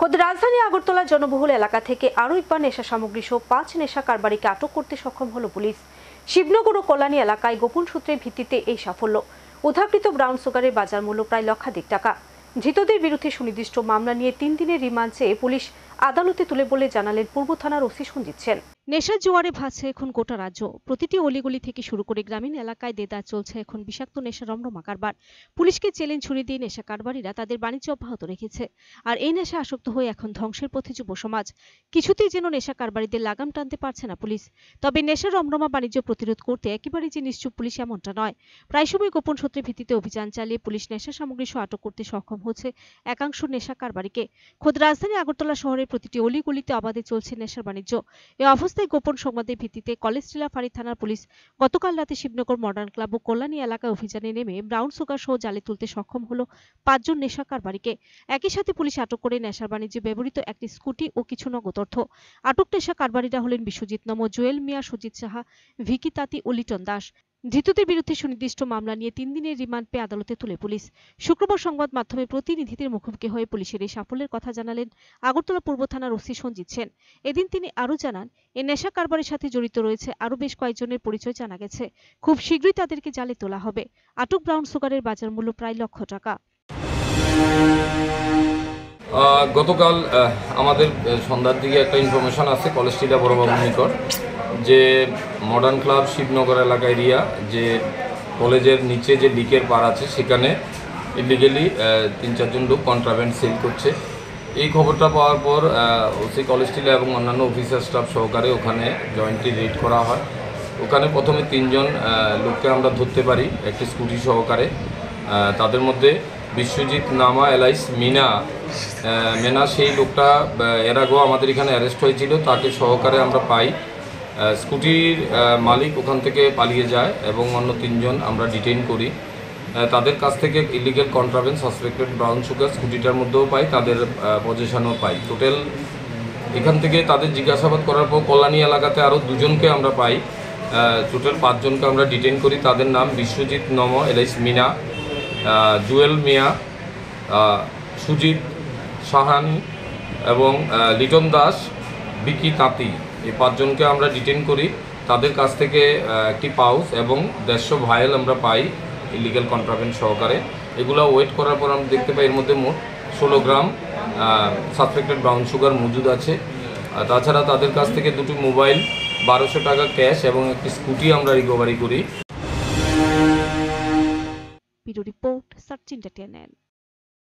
খোদ রাজধানী আগরতলা জনবহুল এলাকা থেকে আরও একবার নেশা সামগ্রী সহ ৫ নেশা কারবারিকে আটক করতে সক্ষম হলো পুলিশ। শিবনগর ও কল্যাণী এলাকায় গোপন সূত্রের ভিত্তিতে এই সাফল্য। উদ্ধারকৃত ব্রাউন সুগারের বাজার মূল্য প্রায় লক্ষাধিক টাকা। ধৃতদের বিরুদ্ধে সুনির্দিষ্ট মামলা নিয়ে ৩ দিনের রিমান্ড চেয়ে পুলিশ আদালতে তুলে বলে জানালেন পূর্ব থানার ওসি সঞ্জিত সেন। নেশার জোয়ারে ভাসছে এখন গোটা রাজ্য। প্রতিটি অলিগলি থেকে শুরু করে গ্রামীণ এলাকায় দেদার চলছে এখন বিষাক্ত নেশা রমরমা কারবার। পুলিশকে চ্যালেঞ্জ ছুড়ে দিয়ে নেশা কারবারিরা তাদের বাণিজ্য অব্যাহত রেখেছে। আর এই নেশা আসক্ত হয়ে এখন ধ্বংসের পথে যুব সমাজ। কিছুতেই যেন নেশা কারবারিদের লাগাম টানতে পারছে না পুলিশ। তবে নেশার রমরমা বাণিজ্য প্রতিরোধ করতে একেবারেই যে নিশ্চুপ পুলিশ এমনটা নয়। প্রায় সময় গোপন সূত্রের ভিত্তিতে অভিযান চালিয়ে পুলিশ নেশা সামগ্রী সহ আটক করতে সক্ষম হচ্ছে একাংশ নেশা কারবারিকে। খোদ রাজধানী আগরতলা শহরের প্রতিটি অলিগলিতে অবাধে চলছে নেশার বাণিজ্য। এই অবস্থায় গোপন সংবাদের ভিত্তিতে কলেজটিলা ফাঁড়ি থানার পুলিশ গতকাল রাতে শিবনগর মডার্ন ক্লাব ও কল্যাণী এলাকায় অভিযানে নেমে ব্রাউন সুগার সহ জালে তুলতে সক্ষম হলো ৫ জন নেশা কারবারিকে। একই সাথে পুলিশ আটক করে নেশার বাণিজ্যে ব্যবহৃত একটি স্কুটি ও কিছু নগদ অর্থ। আটক নেশা কারবারিরা হলেন বিশ্বজিৎ নম, জুয়েল মিয়া, সুজিত সাহা, ভিকি তাঁতি ও লিটন দাস। ধৃতদের বিরুদ্ধে সুনির্দিষ্ট মামলা নিয়ে ৩ দিনের রিমান্ড পেয়ে আদালতে তুলে পুলিশ। শুক্রবার সংবাদ মাধ্যমে প্রতিনিধিদের মুখোমুখি হয়ে পুলিশের এই সাফল্যের কথা জানালেন আগরতলা পূর্ব থানার ওসি সঞ্জিত সেন। এদিন তিনি আরও জানান, এই নেশা কারবারের সাথে জড়িত রয়েছে আরও বেশ কয়েকজনের পরিচয় জানা গেছে। খুব শীঘ্রই তাদেরকে জালে তোলা হবে। আটক ব্রাউন সুগারের বাজার মূল্য প্রায় লক্ষ টাকা। গতকাল আমাদের সন্ধ্যার দিকে একটা ইনফরমেশন আছে কলেজটিলা বড়বাবুর নিকট যে মডার্ন ক্লাব শিবনগর এলাকা এরিয়া যে কলেজের নিচে যে লিকের পার আছে সেখানে ইলিগেলি ৩-৪ জন লোক কন্ট্রাব্যান্ড সেল করছে। এই খবরটা পাওয়ার পর ওসি কলেজটিলা এবং অন্যান্য অফিসার স্টাফ সহকারে ওখানে জয়েন্টলি রেড করা হয়। ওখানে প্রথমে ৩ জন লোককে আমরা ধরতে পারি একটি স্কুটি সহকারে। তাদের মধ্যে বিশ্বজিৎ নামা এলাইস মেনা সেই লোকটা এর আগেও আমাদের এখানে অ্যারেস্ট হয়েছিল, তাকে সহকারে আমরা পাই। স্কুটির মালিক ওখান থেকে পালিয়ে যায় এবং অন্য 3 জন আমরা ডিটেইন করি। তাদের কাছ থেকে illegal contraband suspected brown sugar স্কুটিটার মধ্যেও পাই, তাদের পজিশনও পাই। টোটাল এখান থেকে তাদের জিজ্ঞাসাবাদ করার পর কল্যাণী এলাকাতে আরও 2 জনকে আমরা পাই। টোটাল 5 জনকে আমরা ডিটেইন করি। তাদের নাম বিশ্বজিৎ নম এলাইস মিনা, জুয়েল মিয়া, সুজিত সাহানি এবং লিটন দাস, ভিকি তাঁতি, এই 5 জনকে আমরা ডিটেইন করি। তাদের কাছ থেকে একটি পাউচ এবং 150 ভায়েল আমরা পাই ইলিগাল কন্ট্রাব্যান্ড সহকারে। এগুলো ওয়েট করার পর আমরা দেখতে পাই এর মধ্যে মোট 16 গ্রাম সাসপেক্টেড ব্রাউন সুগার মজুদ আছে। তাছাড়া তাদের কাছ থেকে 2টি মোবাইল, 1200 টাকা ক্যাশ এবং একটি স্কুটি আমরা রিকভারি করি। Report search entertainment.